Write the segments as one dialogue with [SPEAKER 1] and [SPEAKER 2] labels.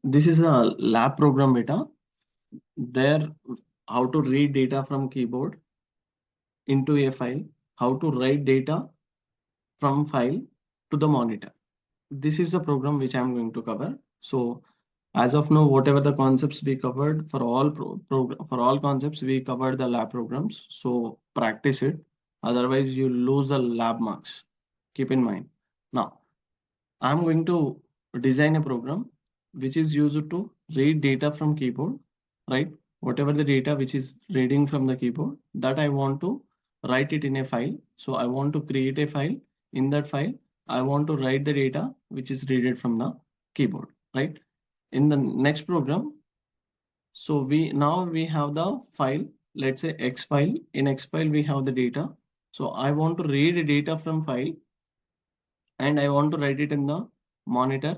[SPEAKER 1] this is a lab program beta. There, how to read data from keyboard into a file, how to write data from file to the monitor. This is the program which I'm going to cover. So as of now, whatever the concepts we covered for all for all concepts, we covered the lab programs. So practice it. Otherwise, you lose the lab marks. Keep in mind. Now, I'm going to design a program which is used to read data from keyboard, right? Whatever the data which is reading from the keyboard, that I want to write it in a file. So I want to create a file. In that file, I want to write the data which is read from the keyboard, right? In the next program, so we have the file, let's say X file. In X file, we have the data. So I want to read data from file and I want to write it in the monitor,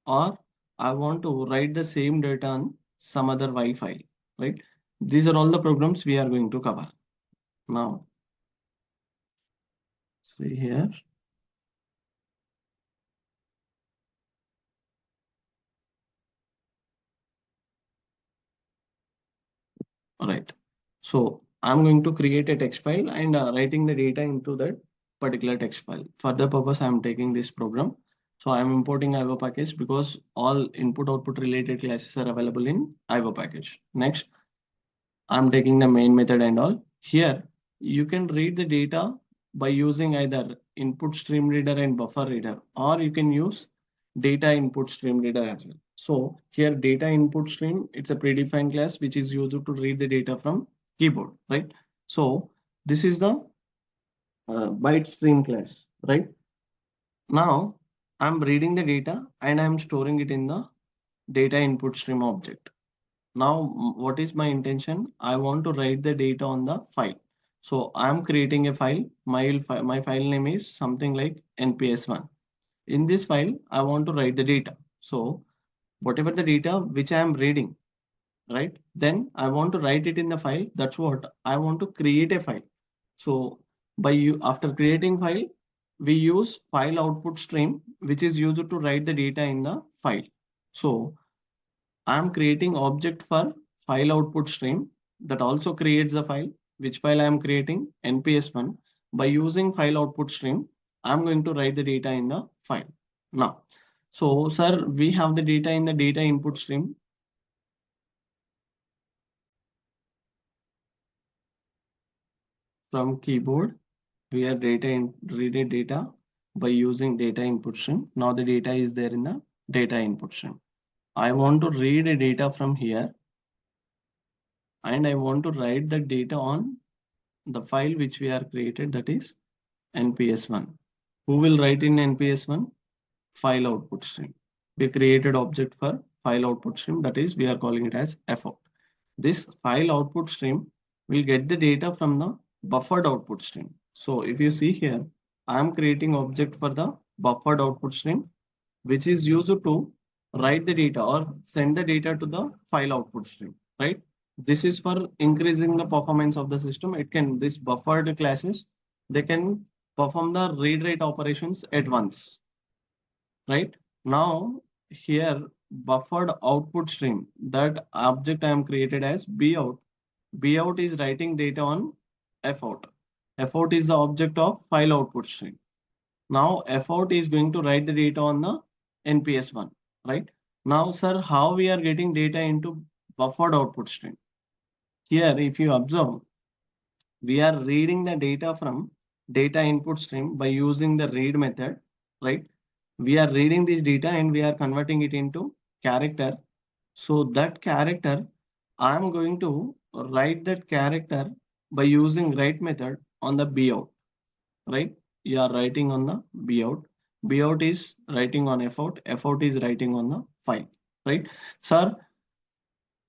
[SPEAKER 1] or I want to write the same data on some other Y file, right? These are all the programs we are going to cover. Now, see here. All right. So I'm going to create a text file and writing the data into that particular text file. For the purpose, I'm taking this program. So I'm importing IO package because all input output related classes are available in IO package. Next, I'm taking the main method and all. Here, you can read the data by using either input stream reader and buffer reader, or you can use data input stream reader as well. So here data input stream, it's a predefined class which is used to read the data from keyboard, right? So this is the byte stream class, right? Now I'm reading the data and I'm storing it in the data input stream object. Now, what is my intention? I want to write the data on the file. So I'm creating a file. My file name is something like nps1. In this file, I want to write the data. So whatever the data which I am reading, right? Then I want to write it in the file. That's what I want to create a file. So by you after creating file, we use file output stream, which is used to write the data in the file. So I'm creating object for file output stream that also creates the file. Which file I am creating? nps1. By using file output stream, I'm going to write the data in the file. Now, so sir, we have the data in the data input stream. From keyboard, we are read data by using data input stream. Now the data is there in the data input stream. I want to read a data from here and I want to write the data on the file which we are created, that is nps1. Who will write in nps1? File output stream. We created object for file output stream, that is we are calling it as fout. This file output stream will get the data from the buffered output stream. So if you see here, I am creating object for the buffered output stream, which is used to write the data or send the data to the file output stream, right? This is for increasing the performance of the system. It can, this buffered classes, they can perform the read write operations at once, right? Now here buffered output stream, that object I am created as bout. Bout is writing data on fout. Fout is the object of file output stream. Now fout is going to write the data on the nps1, right? Now sir, how we are getting data into buffered output stream? Here if you observe, we are reading the data from data input stream by using the read method, right? We are reading this data and we are converting it into character. So that character, I'm going to write that character by using write method on the bout, right? You are writing on the bout. Bout is writing on fout. Fout is writing on the file, right? Sir,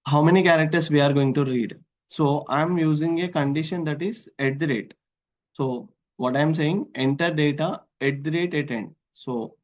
[SPEAKER 1] how many characters we are going to read? So I'm using a condition that is at the rate. So what I'm saying, enter data at the rate at end. So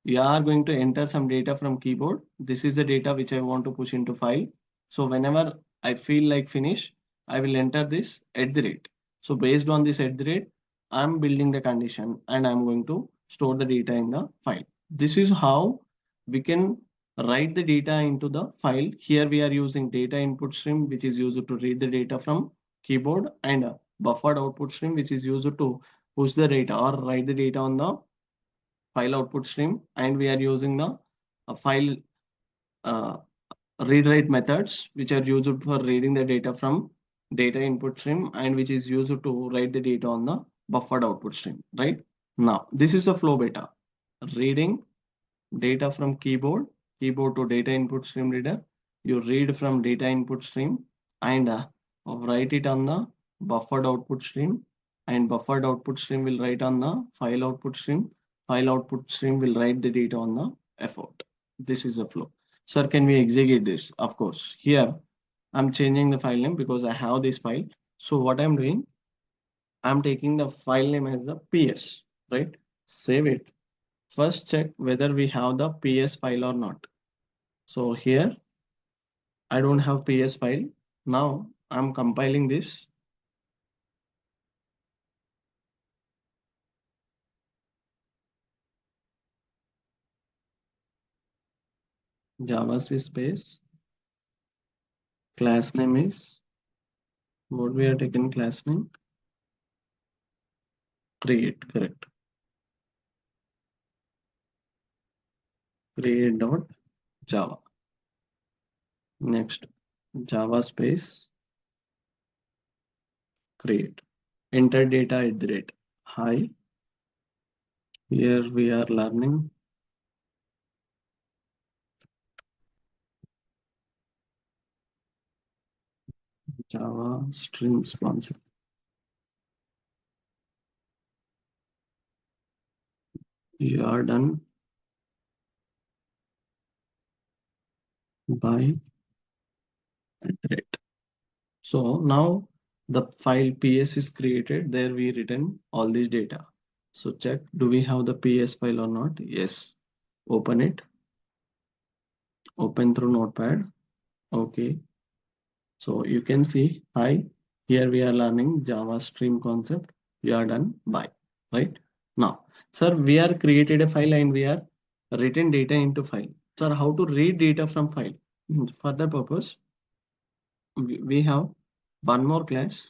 [SPEAKER 1] you are going to enter some data from keyboard. This is the data which I want to push into file. So whenever I feel like finish, I will enter this at the rate. So based on this at the rate, I'm building the condition and I'm going to store the data in the file. This is how we can write the data into the file. Here we are using data input stream, which is used to read the data from keyboard, and a buffered output stream, which is used to push the data or write the data on the file output stream. And we are using the file uh, read write methods, which are used for reading the data from data input stream and which is used to write the data on the buffered output stream. Right now, this is a flow beta, reading data from keyboard to data input stream reader. You read from data input stream and write it on the buffered output stream, and buffered output stream will write on the file output stream. File output stream will write the data on the effort. This is a flow. Sir, can we execute this? Of course. Here I'm changing the file name because I have this file. So what I'm doing, I'm taking the file name as the PS, right? Save it. First check whether we have the PS file or not. So here I don't have PS file. Now I'm compiling this. Java space. Class name is what we are taking class name. Create, correct. Create dot Java. Next, Java space create. Enter data at the rate. Hi. Here we are learning Java stream sponsor. You are done by at the rate. So now the file PS is created. There we written all this data. So check, do we have the PS file or not? Yes. Open it. Open through Notepad. Okay. So you can see, hi, here we are learning Java stream concept. We are done by, right? Now, sir, we are created a file and we are written data into file. Sir, how to read data from file? For that purpose, we have one more class.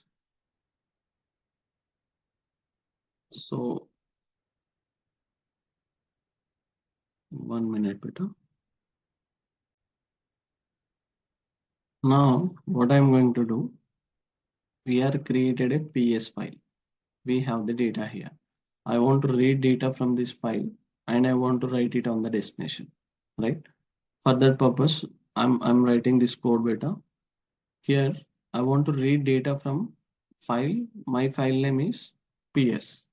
[SPEAKER 1] So 1 minute, beta. Now, what I'm going to do, we are created a PS file. We have the data here. I want to read data from this file and I want to write it on the destination, right? For that purpose, I'm writing this code beta. Here, I want to read data from file. My file name is PS.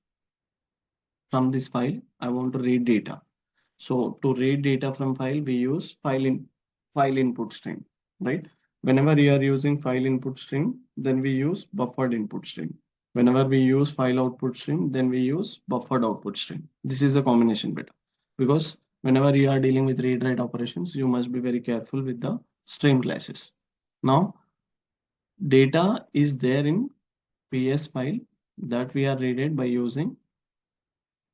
[SPEAKER 1] From this file, I want to read data. So to read data from file, we use file input stream, right? Whenever you are using file input stream, then we use buffered input stream. Whenever we use file output stream, then we use buffered output stream. This is the combination beta, because whenever you are dealing with read write operations, you must be very careful with the stream classes. Now, data is there in PS file that we are read by using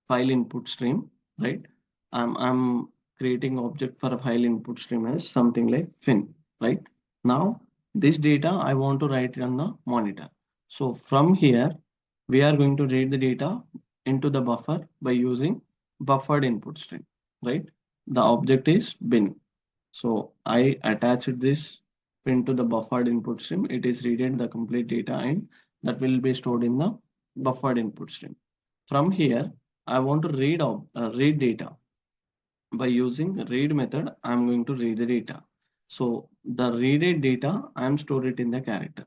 [SPEAKER 1] file input stream, right? I'm creating object for a file input stream as something like fin, right? Now this data I want to write it on the monitor. So from here, we are going to read the data into the buffer by using buffered input stream, right? The object is bin. So I attached this pin to the buffered input stream. It is reading the complete data and that will be stored in the buffered input stream. From here, I want to read data. By using read method, I'm going to read the data. So the readed data, I'm stored it in the character.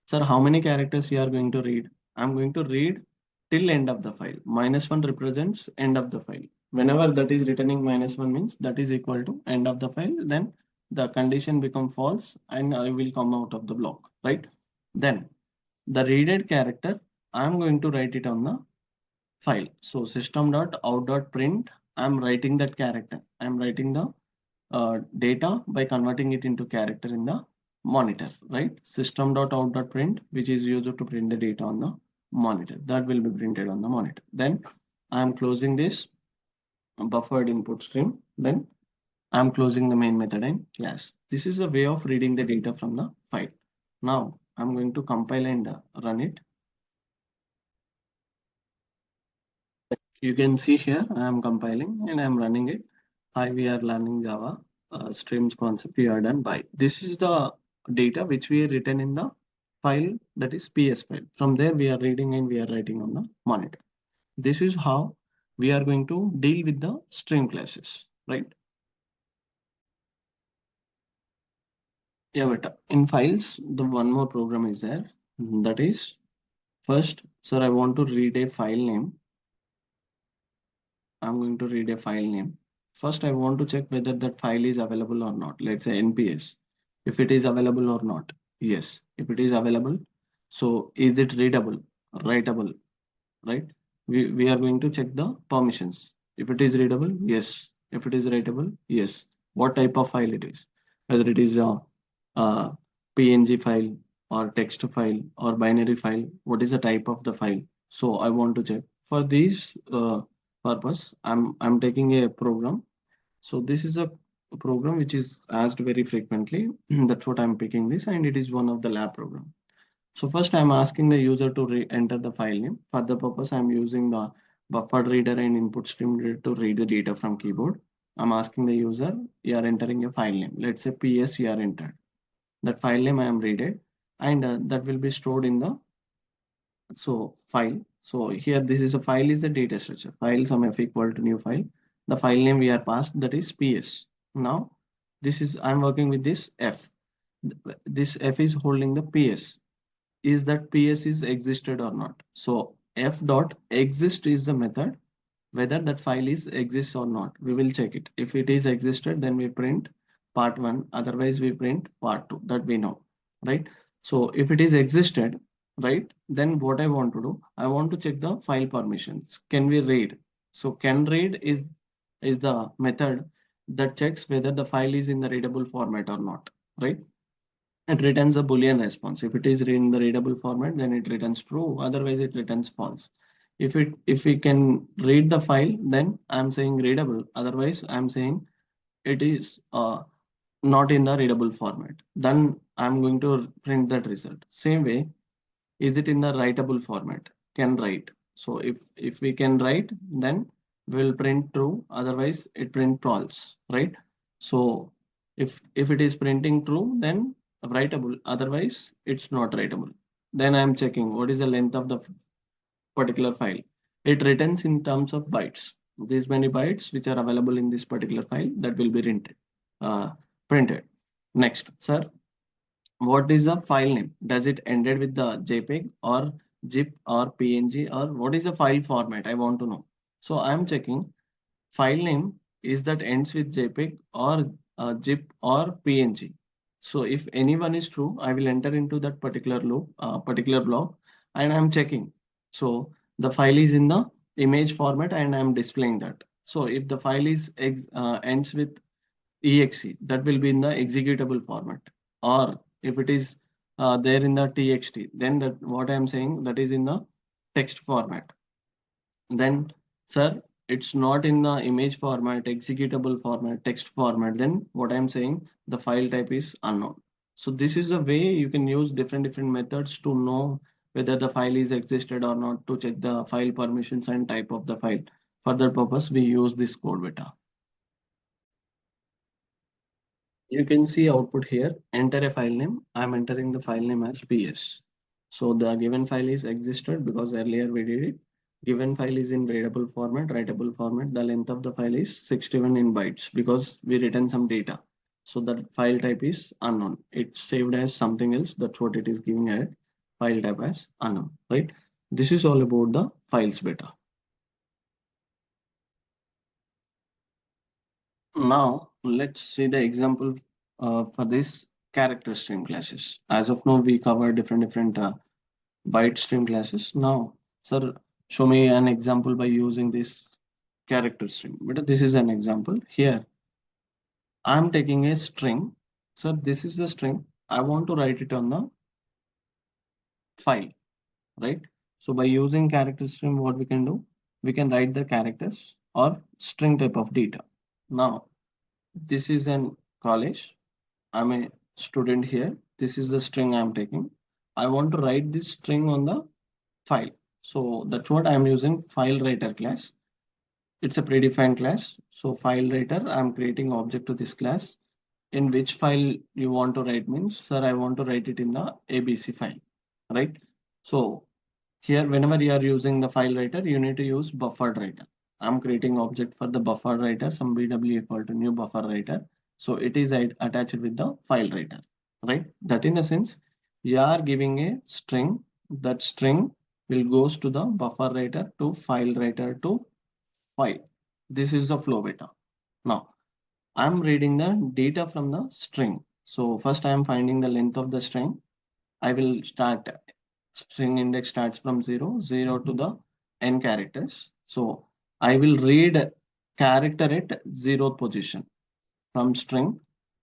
[SPEAKER 1] Sir, how many characters you are going to read? I'm going to read till end of the file. -1 represents end of the file. Whenever that is returning -1 means that is equal to end of the file, then the condition become false and I will come out of the block, right? Then the readed character, I'm going to write it on the file. So system.out.print, I'm writing that character. I'm writing the data by converting it into character in the monitor, right? System.out.print, which is used to print the data on the monitor. That will be printed on the monitor. Then I'm closing this buffered input stream. Then I'm closing the main method in class. This is a way of reading the data from the file. Now I'm going to compile and run it. You can see here I am compiling and I'm running it. Hi, we are learning Java streams concept. We are done by. This is the data which we written in the file, that is PS file. From there we are reading and we are writing on the monitor. This is how we are going to deal with the stream classes, right? Yeah, but in files, the one more program is there. That is first, sir, I want to read a file name. I'm going to read a file name. First, I want to check whether that file is available or not. Let's say NPS. If it is available or not. Yes. If it is available, so is it readable, writable, right? We are going to check the permissions. If it is readable, yes. If it is writable, yes. What type of file it is, whether it is a PNG file or text file or binary file, what is the type of the file? So I want to check. For this purpose, I'm taking a program. So this is a program which is asked very frequently. That's what I'm picking this, and it is one of the lab program. So first I'm asking the user to enter the file name. For the purpose, I'm using the buffered reader and input stream reader to read the data from keyboard. I'm asking the user, you are entering a file name. Let's say PS you are entered. That file name I am read it, and that will be stored in the file. So here this is a file is a data structure. File sum f equal to new file. The file name we are passed, that is PS. Now this is I'm working with this f. This f is holding the PS. Is that PS is existed or not? So f dot exist is the method whether that file is exists or not. We will check it. If it is existed, then we print part one. Otherwise, we print part two. That we know, right? So if it is existed, right, then what I want to do, I want to check the file permissions. Can we read? So can read is the method that checks whether the file is in the readable format or not, right? It returns a Boolean response. If it is in the readable format, then it returns true. Otherwise, it returns false. If we can read the file, then I'm saying readable. Otherwise, I'm saying it is not in the readable format. Then I'm going to print that result. Same way, is it in the writable format? Can write. So if we can write, then we'll print true. Otherwise, it print false, right? So if it is printing true, then writable. Otherwise, it's not writable. Then I'm checking what is the length of the particular file. It returns in terms of bytes. These many bytes which are available in this particular file that will be printed. Uh, printed. Next, sir, what is the file name? Does it ended with the JPEG or zip or PNG, or what is the file format? I want to know. So I'm checking file name is that ends with JPEG or zip or PNG. So if anyone is true, I will enter into that particular loop, particular block, and I'm checking. So the file is in the image format and I'm displaying that. So if the file is ends with exe, that will be in the executable format. Or if it is there in the txt, then that what I am saying, that is in the text format. Then, sir, it's not in the image format, executable format, text format. Then what I'm saying, the file type is unknown. So this is a way you can use different methods to know whether the file is existed or not, to check the file permissions and type of the file. For that purpose, we use this code beta. You can see output here, enter a file name. I'm entering the file name as PS. So the given file is existed because earlier we did it. Given file is in readable format, writable format. The length of the file is 61 in bytes because we written some data. So the file type is unknown. It's saved as something else. That's what it is giving a file type as unknown, right? This is all about the files beta. Now let's see the example for this character stream classes. As of now, we cover different byte stream classes. Now, sir, show me an example by using this character stream. But this is an example. Here, I'm taking a string. So this is the string. I want to write it on the file, right? So by using character stream, what we can do? We can write the characters or string type of data. Now, This is an college. I'm a student here. This is the string I'm taking. I want to write this string on the file. So that's what I'm using file writer class. It's a predefined class. So file writer, I'm creating object to this class. In which file you want to write means, sir, I want to write it in the ABC file, right? So here, whenever you are using the file writer, you need to use buffered writer. I'm creating object for the buffer writer, some BW equal to new buffer writer. So it is attached with the file writer, right? That in the sense, you are giving a string. That string will goes to the buffer writer to file writer to file. This is the flow beta. Now I'm reading the data from the string. So first I am finding the length of the string. I will start string index starts from 0 to the n characters. So I will read character at 0th position from string.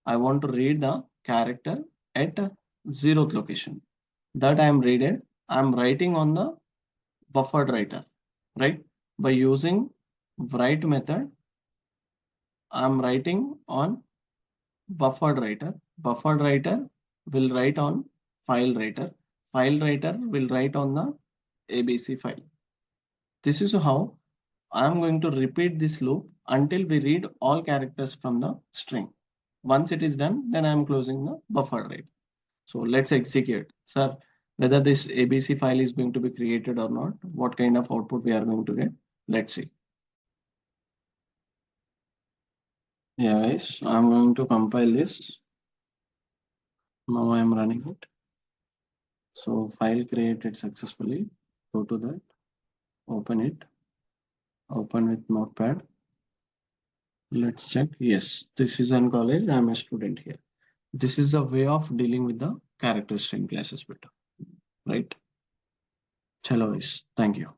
[SPEAKER 1] I want to read the character at 0th location. That I am reading. I am writing on the buffered writer, right? By using write method, I am writing on buffered writer. Buffered writer will write on file writer. File writer will write on the ABC file. This is how I'm going to repeat this loop until we read all characters from the string. Once it is done, then I'm closing the buffer write. So let's execute. Sir, whether this ABC file is going to be created or not, what kind of output we are going to get. Let's see. Yeah, guys, I'm going to compile this. Now I'm running it. So file created successfully. Go to that, open it, open with Notepad. Let's check. Yes, this is an college. I'm a student here. This is a way of dealing with the character string classes better, right? Chalo, thank you.